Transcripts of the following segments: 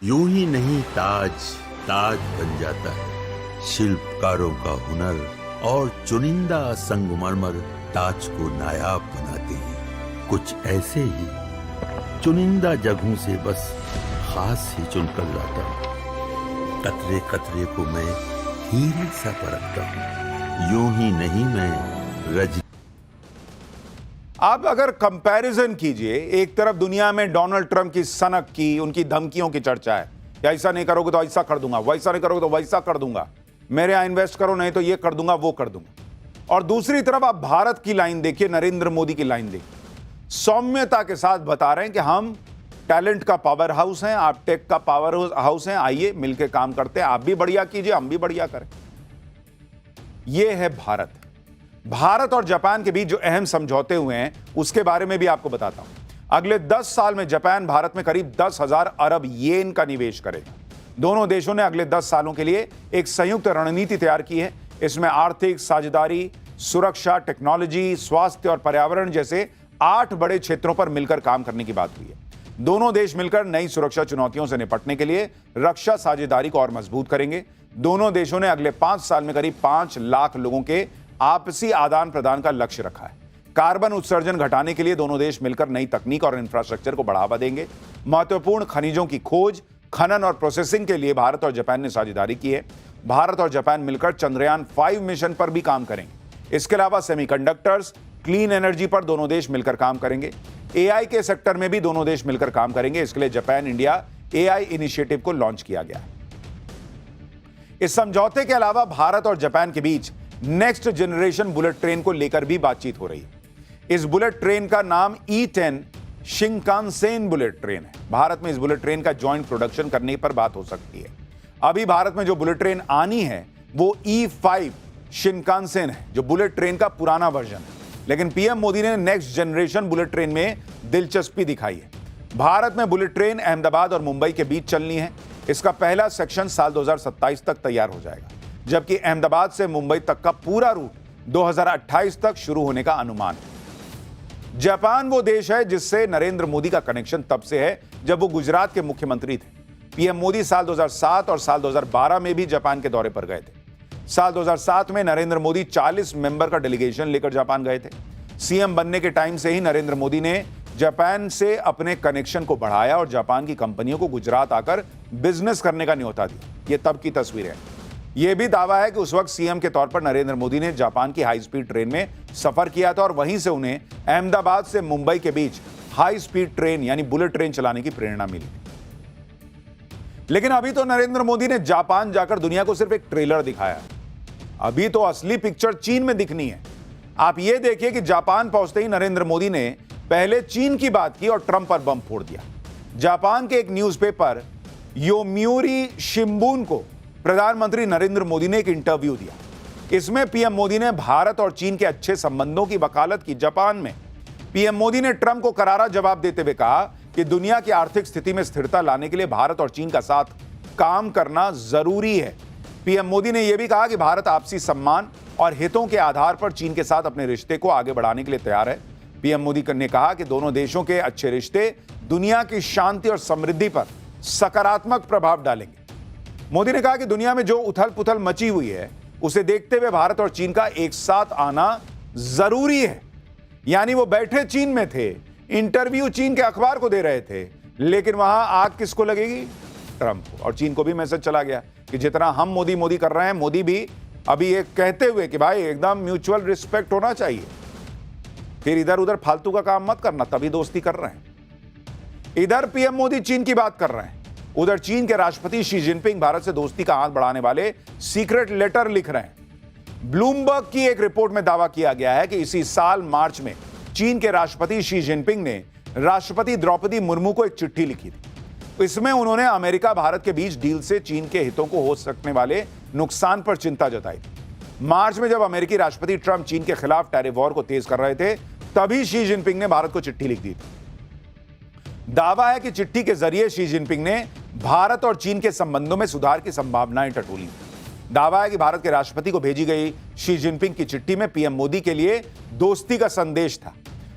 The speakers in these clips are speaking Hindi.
यूं ही नहीं ताज ताज बन जाता है। शिल्पकारों का हुनर और चुनिंदा संगमरमर ताज को नायाब बनाते हैं। कुछ ऐसे ही चुनिंदा जगहों से बस खास ही चुनकर लाता हूँ। कतरे कतरे को मैं हीरे सा परखता हूँ। यूं ही नहीं मैं रज आप अगर कंपैरिजन कीजिए, एक तरफ दुनिया में डोनाल्ड ट्रंप की सनक की, उनकी धमकियों की चर्चा है कि ऐसा नहीं करोगे तो ऐसा कर दूंगा, वैसा नहीं करोगे तो वैसा कर दूंगा, मेरे यहां इन्वेस्ट करो नहीं तो ये कर दूंगा, वो कर दूंगा। और दूसरी तरफ आप भारत की लाइन देखिए, नरेंद्र मोदी की लाइन देखिए। सौम्यता के साथ बता रहे हैं कि हम टैलेंट का पावर हाउस हैं, आप टेक का पावर हाउस हैं, आइए मिलकर काम करते हैं, आप भी बढ़िया कीजिए, हम भी बढ़िया करें। यह है भारत। भारत और जापान के बीच जो अहम समझौते हुए हैं उसके बारे में भी आपको बताता हूं। अगले 10 साल में जापान भारत में करीब 10,000 अरब येन का निवेश करेगा। दोनों देशों ने अगले 10 सालों के लिए एक संयुक्त रणनीति तैयार की है। इसमें आर्थिक साझेदारी, सुरक्षा, टेक्नोलॉजी, स्वास्थ्य और पर्यावरण जैसे 8 बड़े क्षेत्रों पर मिलकर काम करने की बात हुई है। दोनों देश मिलकर नई सुरक्षा चुनौतियों से निपटने के लिए रक्षा साझेदारी को और मजबूत करेंगे। दोनों देशों ने अगले 5 साल में करीब 5 लाख लोगों के आपसी आदान प्रदान का लक्ष्य रखा है। कार्बन उत्सर्जन घटाने के लिए दोनों देश मिलकर नई तकनीक और इंफ्रास्ट्रक्चर को बढ़ावा देंगे। महत्वपूर्ण खनिजों की खोज, खनन और प्रोसेसिंग के लिए भारत और जापान ने साझेदारी की है। भारत और जापान मिलकर चंद्रयान 5 मिशन पर भी काम करेंगे। इसके अलावा सेमीकंडक्टर्स, क्लीन एनर्जी पर दोनों देश मिलकर काम करेंगे। एआई के सेक्टर में भी दोनों देश मिलकर काम करेंगे। इसके लिए जापान इंडिया एआई इनिशिएटिव को लॉन्च किया गया है। इस समझौते के अलावा भारत और जापान के बीच नेक्स्ट जनरेशन बुलेट ट्रेन को लेकर भी बातचीत हो रही है। इस बुलेट ट्रेन का नाम E10 शिंकानसेन बुलेट ट्रेन है। भारत में इस बुलेट ट्रेन का जॉइंट प्रोडक्शन करने पर बात हो सकती है। अभी भारत में जो बुलेट ट्रेन आनी है वो E5 शिंकानसेन है, जो बुलेट ट्रेन का पुराना वर्जन है। लेकिन पीएम मोदी ने नेक्स्ट जनरेशन बुलेट ट्रेन में दिलचस्पी दिखाई है। भारत में बुलेट ट्रेन अहमदाबाद और मुंबई के बीच चलनी है। इसका पहला सेक्शन साल 2027 तक तैयार हो जाएगा, जबकि अहमदाबाद से मुंबई तक का पूरा रूट 2028 तक शुरू होने का अनुमान है। जापान वो देश है जिससे नरेंद्र मोदी का कनेक्शन तब से है जब वो गुजरात के मुख्यमंत्री थे। पीएम मोदी साल 2007 और साल 2012 में भी जापान के दौरे पर गए थे। साल 2007 में नरेंद्र मोदी 40 मेंबर का डेलीगेशन लेकर जापान गए थे। सीएम बनने के टाइम से ही नरेंद्र मोदी ने जापान से अपने कनेक्शन को बढ़ाया और जापान की कंपनियों को गुजरात आकर बिजनेस करने का न्योता दिया। ये तब की तस्वीर है। यह भी दावा है कि उस वक्त सीएम के तौर पर नरेंद्र मोदी ने जापान की हाई स्पीड ट्रेन में सफर किया था और वहीं से उन्हें अहमदाबाद से मुंबई के बीच हाई स्पीड ट्रेन यानी बुलेट ट्रेन चलाने की प्रेरणा मिली। लेकिन अभी तो नरेंद्र मोदी ने जापान जाकर दुनिया को सिर्फ एक ट्रेलर दिखाया। अभी तो असली पिक्चर चीन में दिखनी है। आप यह देखिए कि जापान पहुंचते ही नरेंद्र मोदी ने पहले चीन की बात की और ट्रंप पर बम फोड़ दिया। जापान के एक न्यूज़पेपर योमिउरी शिंबुन को प्रधानमंत्री नरेंद्र मोदी ने एक इंटरव्यू दिया। इसमें पीएम मोदी ने भारत और चीन के अच्छे संबंधों की वकालत की। जापान में पीएम मोदी ने ट्रंप को करारा जवाब देते हुए कहा कि दुनिया की आर्थिक स्थिति में स्थिरता लाने के लिए भारत और चीन का साथ काम करना जरूरी है। पीएम मोदी ने यह भी कहा कि भारत आपसी सम्मान और हितों के आधार पर चीन के साथ अपने रिश्ते को आगे बढ़ाने के लिए तैयार है। पीएम मोदी ने कहा कि दोनों देशों के अच्छे रिश्ते दुनिया की शांति और समृद्धि पर सकारात्मक प्रभाव डालेंगे। मोदी ने कहा कि दुनिया में जो उथल पुथल मची हुई है उसे देखते हुए भारत और चीन का एक साथ आना जरूरी है। यानी वो बैठे चीन में थे, इंटरव्यू चीन के अखबार को दे रहे थे, लेकिन वहां आग किसको लगेगी? ट्रंप को। और चीन को भी मैसेज चला गया कि जितना हम मोदी मोदी कर रहे हैं, मोदी भी अभी ये कहते हुए कि भाई एकदम म्यूचुअल रिस्पेक्ट होना चाहिए, फिर इधर उधर फालतू का काम मत करना, तभी दोस्ती कर रहे हैं। इधर पीएम मोदी चीन की बात कर रहे हैं, उधर चीन के राष्ट्रपति शी जिनपिंग भारत से दोस्ती का हाथ बढ़ाने वाले सीक्रेट लेटर लिख रहे हैं। ब्लूमबर्ग की एक रिपोर्ट में दावा किया गया है कि इसी साल मार्च में चीन के राष्ट्रपति शी जिनपिंग ने राष्ट्रपति द्रौपदी मुर्मू को एक चिट्ठी लिखी थी। इसमें उन्होंने अमेरिका भारत के बीच डील से चीन के हितों को हो सकने वाले नुकसान पर चिंता जताई थी। मार्च में जब अमेरिकी राष्ट्रपति ट्रंप चीन के खिलाफ टैरिफ वॉर को तेज कर रहे थे, तभी शी जिनपिंग ने भारत को चिट्ठी लिख दी थी। दावा है कि चिट्ठी के जरिए शी जिनपिंग ने भारत और चीन के संबंधों में सुधार की संभावनाएं टटोली। दावा है कि भारत के राष्ट्रपति को भेजी गई शी जिनपिंग की चिट्ठी में पीएम मोदी के लिए दोस्ती का संदेश था।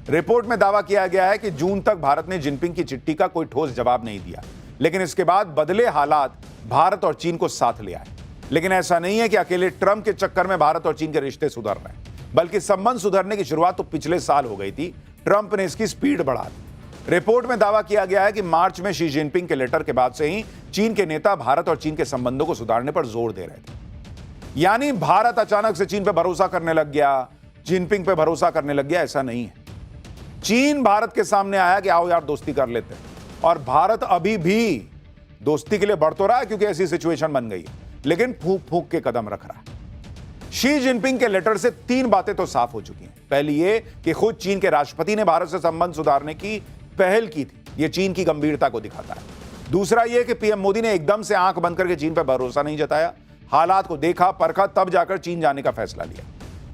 रिपोर्ट में दावा किया गया है कि जून तक भारत ने जिनपिंग की चिट्ठी का कोई ठोस जवाब नहीं दिया, लेकिन इसके बाद बदले हालात भारत और चीन को साथ ले आए। लेकिन ऐसा नहीं है कि अकेले ट्रंप के चक्कर में भारत और चीन के रिश्ते सुधर रहे हैं, बल्कि संबंध सुधरने की शुरुआत तो पिछले साल हो गई थी। ट्रंप ने इसकी स्पीड बढ़ा दी। रिपोर्ट में दावा किया गया है कि मार्च में शी जिनपिंग के लेटर के बाद से ही चीन के नेता भारत और चीन के संबंधों को सुधारने पर जोर दे रहे थे। यानी भारत अचानक से चीन पर भरोसा करने लग गया, जिनपिंग पे भरोसा करने लग गया, ऐसा नहीं है। चीन भारत के सामने आया कि आओ यार दोस्ती कर लेते हैं, और भारत अभी भी दोस्ती के लिए बढ़ तो रहा है क्योंकि ऐसी सिचुएशन बन गई है, लेकिन फूंक फूंक के कदम रख रहा है। शी जिनपिंग के लेटर से 3 बातें तो साफ हो चुकी हैं। पहली ये कि खुद चीन के राष्ट्रपति ने भारत से संबंध सुधारने की पहल की थी, यह चीन की गंभीरता को दिखाता है। दूसरा यह कि पीएम मोदी ने एकदम से आंख बंद करके चीन पर भरोसा नहीं जताया, हालात को देखा परखा, तब जाकर चीन जाने का फैसला लिया।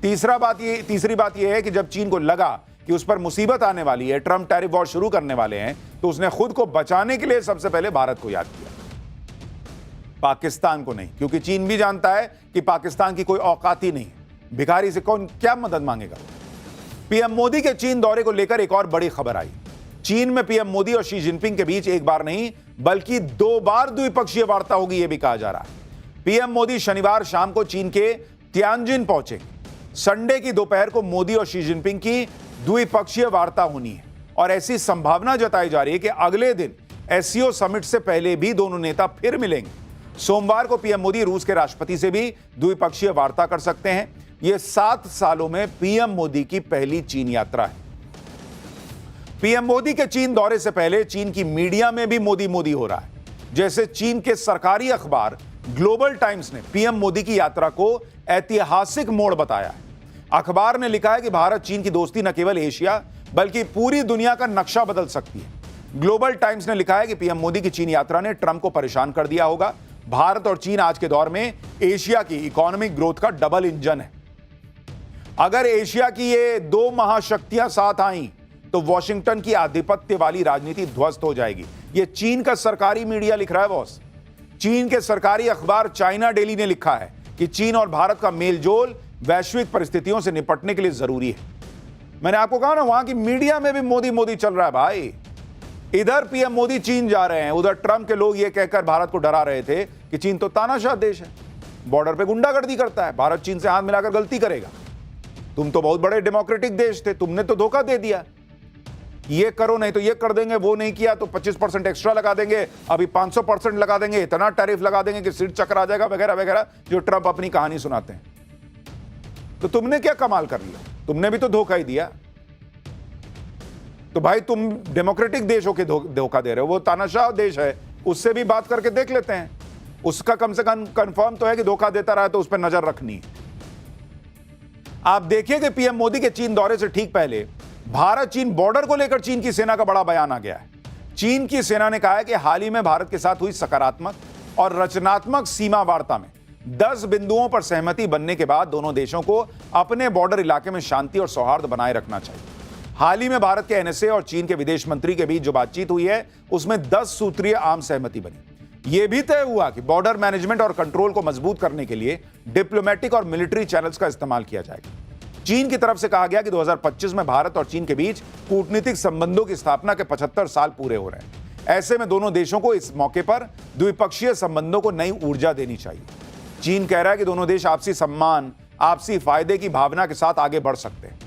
तीसरी बात यह है कि जब चीन को लगा कि उस पर मुसीबत आने वाली है, ट्रंप टैरिफ वॉर शुरू करने वाले हैं, तो उसने खुद को बचाने के लिए सबसे पहले भारत को याद किया, पाकिस्तान को नहीं, क्योंकि चीन भी जानता है कि पाकिस्तान की कोई औकात ही नहीं है। भिखारी से कौन क्या मदद मांगेगा। पीएम मोदी के चीन दौरे को लेकर एक और बड़ी खबर आई। चीन में पीएम मोदी और शी जिनपिंग के बीच एक बार नहीं बल्कि 2 बार द्विपक्षीय वार्ता होगी, यह भी कहा जा रहा है। पीएम मोदी शनिवार शाम को चीन के तियानजिन पहुंचे। संडे की दोपहर को मोदी और शी जिनपिंग की द्विपक्षीय वार्ता होनी है, और ऐसी संभावना जताई जा रही है कि अगले दिन एससीओ समिट से पहले भी दोनों नेता फिर मिलेंगे। सोमवार को पीएम मोदी रूस के राष्ट्रपति से भी द्विपक्षीय वार्ता कर सकते हैं। यह 7 सालों में पीएम मोदी की पहली चीन यात्रा है। पीएम मोदी के चीन दौरे से पहले चीन की मीडिया में भी मोदी मोदी हो रहा है। जैसे चीन के सरकारी अखबार ग्लोबल टाइम्स ने पीएम मोदी की यात्रा को ऐतिहासिक मोड़ बताया है। अखबार ने लिखा है कि भारत चीन की दोस्ती न केवल एशिया बल्कि पूरी दुनिया का नक्शा बदल सकती है। ग्लोबल टाइम्स ने लिखा है कि पीएम मोदी की चीन यात्रा ने ट्रंप को परेशान कर दिया होगा। भारत और चीन आज के दौर में एशिया की इकोनॉमिक ग्रोथ का डबल इंजन है। अगर एशिया की ये 2 महाशक्तियां साथ आईं तो वॉशिंगटन की आधिपत्य वाली राजनीति ध्वस्त हो जाएगी। यह चीन का सरकारी मीडिया लिख रहा है बॉस। चीन के सरकारी अखबार चाइना डेली ने लिखा है कि चीन और भारत का मेलजोल वैश्विक परिस्थितियों से निपटने के लिए जरूरी है। मैंने आपको कहा ना, वहां की मीडिया में भी मोदी मोदी चल रहा है भाई। इधर पीएम मोदी चीन जा रहे हैं, उधर ट्रंप के लोग यह कहकर भारत को डरा रहे थे कि चीन तो तानाशाह देश है, बॉर्डर पे गुंडागर्दी करता है, भारत चीन से हाथ मिलाकर गलती करेगा। तुम तो बहुत बड़े डेमोक्रेटिक देश थे, तुमने तो धोखा दे दिया। ये करो नहीं तो ये कर देंगे, वो नहीं किया तो 25% एक्स्ट्रा लगा देंगे, अभी 500% लगा देंगे, इतना टैरिफ लगा देंगे कि सिर चक्कर आ जाएगा, वगैरह वगैरह, जो ट्रंप अपनी कहानी सुनाते हैं। तो तुमने क्या कमाल कर लिया, तुमने भी तो धोखा ही दिया। तो भाई तुम डेमोक्रेटिक देशों के धोखा दे रहे हो, वो तानाशाह देश है, उससे भी बात करके देख लेते हैं। उसका कम से कम कंफर्म तो है कि धोखा देता रहा, तो उस पर नजर रखनी है। आप देखिए कि पीएम मोदी के चीन दौरे से ठीक पहले भारत चीन बॉर्डर को लेकर चीन की सेना का बड़ा बयान आ गया है। चीन की सेना ने कहा है कि हाल ही में भारत के साथ हुई सकारात्मक और रचनात्मक सीमा वार्ता में 10 बिंदुओं पर सहमति बनने के बाद दोनों देशों को अपने बॉर्डर इलाके में शांति और सौहार्द बनाए रखना चाहिए। हाल ही में भारत के एनएसए और चीन के विदेश मंत्री के बीच जो बातचीत हुई है उसमें 10 सूत्रीय आम सहमति बनी। यह भी तय हुआ कि बॉर्डर मैनेजमेंट और कंट्रोल को मजबूत करने के लिए डिप्लोमेटिक और मिलिट्री चैनल्स का इस्तेमाल किया जाएगा। चीन की तरफ से कहा गया कि 2025 में भारत और चीन के बीच कूटनीतिक संबंधों की स्थापना के 75 साल पूरे हो रहे हैं। ऐसे में दोनों देशों को इस मौके पर द्विपक्षीय संबंधों को नई ऊर्जा देनी चाहिए। चीन कह रहा है कि दोनों देश आपसी सम्मान, आपसी फायदे की भावना के साथ आगे बढ़ सकते हैं।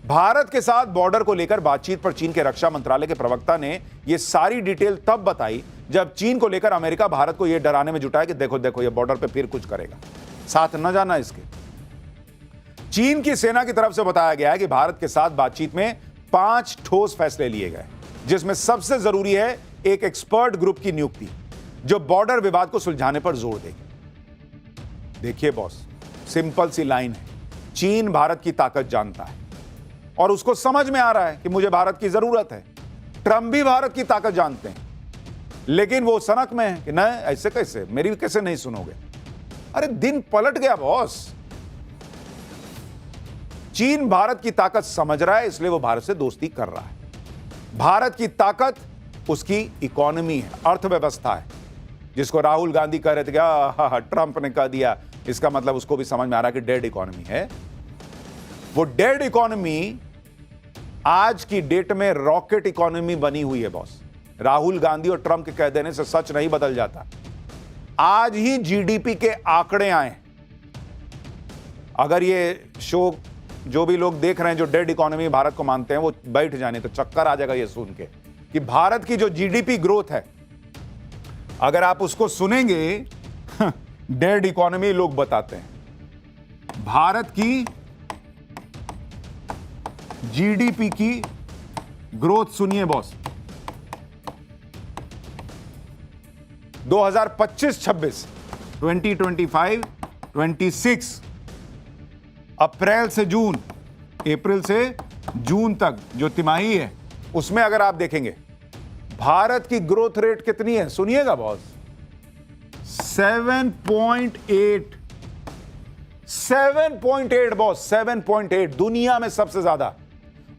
भारत के साथ बॉर्डर को लेकर बातचीत पर चीन के रक्षा मंत्रालय के प्रवक्ता ने यह सारी डिटेल तब बताई जब चीन को लेकर अमेरिका भारत को यह डराने में जुटा है कि देखो देखो ये बॉर्डर पे फिर कुछ करेगा, साथ न जाना इसके। चीन की सेना की तरफ से बताया गया है कि भारत के साथ बातचीत में 5 ठोस फैसले लिए गए, जिसमें सबसे जरूरी है एक एक्सपर्ट ग्रुप की नियुक्ति जो बॉर्डर विवाद को सुलझाने पर जोर देगी। देखिए बॉस, सिंपल सी लाइन है, चीन भारत की ताकत जानता है और उसको समझ में आ रहा है कि मुझे भारत की जरूरत है। ट्रंप भी भारत की ताकत जानते हैं, लेकिन वो सनक में है कि नहीं ऐसे कैसे, मेरी कैसे नहीं सुनोगे। अरे दिन पलट गया बॉस। चीन भारत की ताकत समझ रहा है, इसलिए वो भारत से दोस्ती कर रहा है। भारत की ताकत उसकी इकोनॉमी है, अर्थव्यवस्था है, जिसको राहुल गांधी कह रहे थे कि ट्रंप ने कह दिया, इसका मतलब उसको भी समझ में आ रहा है कि डेड इकोनॉमी है। वो डेड इकोनॉमी आज की डेट में रॉकेट इकोनॉमी बनी हुई है बॉस। राहुल गांधी और ट्रंप के कह देने से सच नहीं बदल जाता। आज ही जीडीपी के आंकड़े आए। अगर ये शो जो भी लोग देख रहे हैं जो डेड इकोनॉमी भारत को मानते हैं वो बैठ जाने तो चक्कर आ जाएगा ये सुन के कि भारत की जो जीडीपी ग्रोथ है, अगर आप उसको सुनेंगे, डेड इकोनॉमी लोग बताते हैं। भारत की जीडीपी की ग्रोथ सुनिए बॉस, 2025-26, 2025-26 अप्रैल से जून, अप्रैल से जून तक जो तिमाही है उसमें अगर आप देखेंगे भारत की ग्रोथ रेट कितनी है, सुनिएगा बॉस, 7.8 बॉस, 7.8 दुनिया में सबसे ज्यादा।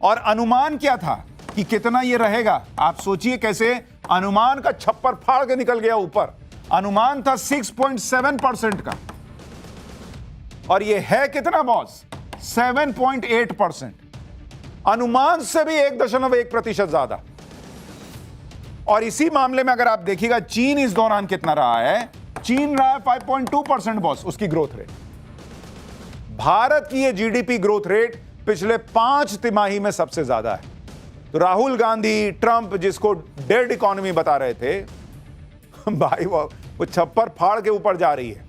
और अनुमान क्या था कि कितना ये रहेगा, आप सोचिए कैसे अनुमान का छप्पर फाड़ के निकल गया ऊपर। अनुमान था 6.7% का और ये है कितना बॉस, 7.8%। अनुमान से भी 1.1% ज्यादा। और इसी मामले में अगर आप देखिएगा चीन इस दौरान कितना रहा है, चीन रहा है 5.2% बॉस उसकी ग्रोथ रेट। भारत की ये जीडीपी ग्रोथ रेट पिछले 5 तिमाही में सबसे ज्यादा है। तो राहुल गांधी, ट्रंप जिसको डेड इकोनॉमी बता रहे थे, भाई वो छप्पर फाड़ के ऊपर जा रही है।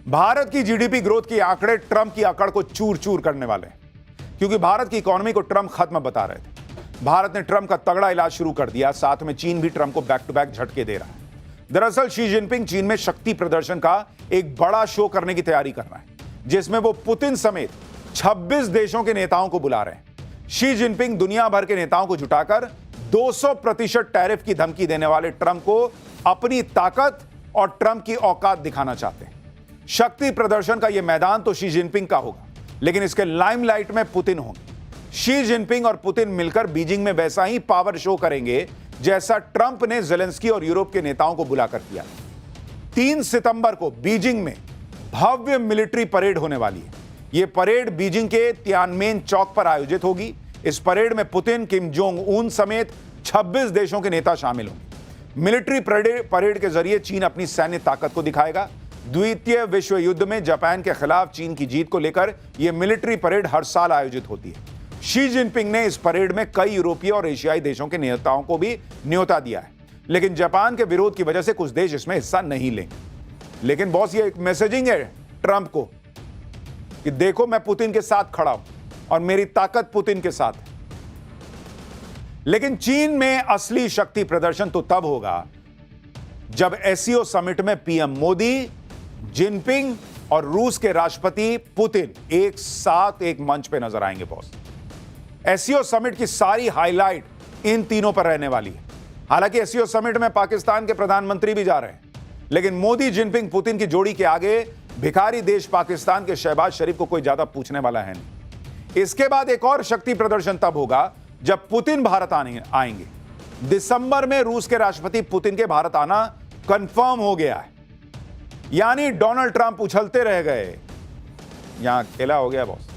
भारत की जीडीपी ग्रोथ की आंकड़े ट्रंप की आंकड़ को चूर चूर करने वाले हैं, क्योंकि भारत की इकोनॉमी को ट्रंप खत्म बता रहे थे। भारत ने ट्रंप का तगड़ा इलाज शुरू कर दिया, साथ में चीन भी ट्रंप को बैक टू बैक झटके दे रहा है। दरअसल शी जिनपिंग चीन में शक्ति प्रदर्शन का एक बड़ा शो करने की तैयारी कर रहा है, जिसमें वो पुतिन समेत 26 देशों के नेताओं को बुला रहे हैं। शी जिनपिंग दुनिया भर के नेताओं को जुटाकर 200% टैरिफ की धमकी देने वाले ट्रंप को अपनी ताकत और ट्रंप की औकात दिखाना चाहते हैं। शक्ति प्रदर्शन का यह मैदान तो शी जिनपिंग का होगा, लेकिन इसके लाइमलाइट में पुतिन होंगे। शी जिनपिंग और पुतिन मिलकर बीजिंग में वैसा ही पावर शो करेंगे जैसा ट्रंप ने ज़ेलेंस्की और यूरोप के नेताओं को बुलाकर किया। 3 सितंबर को बीजिंग में भव्य मिलिट्री परेड होने वाली है। यह परेड बीजिंग के तियानमेन चौक पर आयोजित होगी। इस परेड में पुतिन, किम जोंग उन समेत 26 देशों के नेता शामिल होंगे। मिलिट्री परेड के जरिए चीन अपनी सैन्य ताकत को दिखाएगा। द्वितीय विश्व युद्ध में जापान के खिलाफ चीन की जीत को लेकर यह मिलिट्री परेड हर साल आयोजित होती है। शी जिनपिंग ने इस परेड में कई यूरोपीय और एशियाई देशों के नेताओं को भी न्योता दिया है, लेकिन जापान के विरोध की वजह से कुछ देश इसमें हिस्सा नहीं लेंगे। लेकिन बॉस, ये एक मैसेजिंग है ट्रंप को कि देखो मैं पुतिन के साथ खड़ा हूं और मेरी ताकत पुतिन के साथ है। लेकिन चीन में असली शक्ति प्रदर्शन तो तब होगा जब एससीओ समिट में पीएम मोदी, जिनपिंग और रूस के राष्ट्रपति पुतिन एक साथ एक मंच पे नजर आएंगे बॉस। एससीओ समिट की सारी हाईलाइट इन तीनों पर रहने वाली है। हालांकि एससीओ समिट में पाकिस्तान के प्रधानमंत्री भी जा रहे हैं, लेकिन मोदी, जिनपिंग, पुतिन की जोड़ी के आगे भिखारी देश पाकिस्तान के शहबाज शरीफ को कोई ज्यादा पूछने वाला है नहीं। इसके बाद एक और शक्ति प्रदर्शन तब होगा जब पुतिन भारत आएंगे। दिसंबर में रूस के राष्ट्रपति पुतिन के भारत आना कंफर्म हो गया है, यानी डोनाल्ड ट्रंप उछलते रह गए, यहां अकेला हो गया बॉस।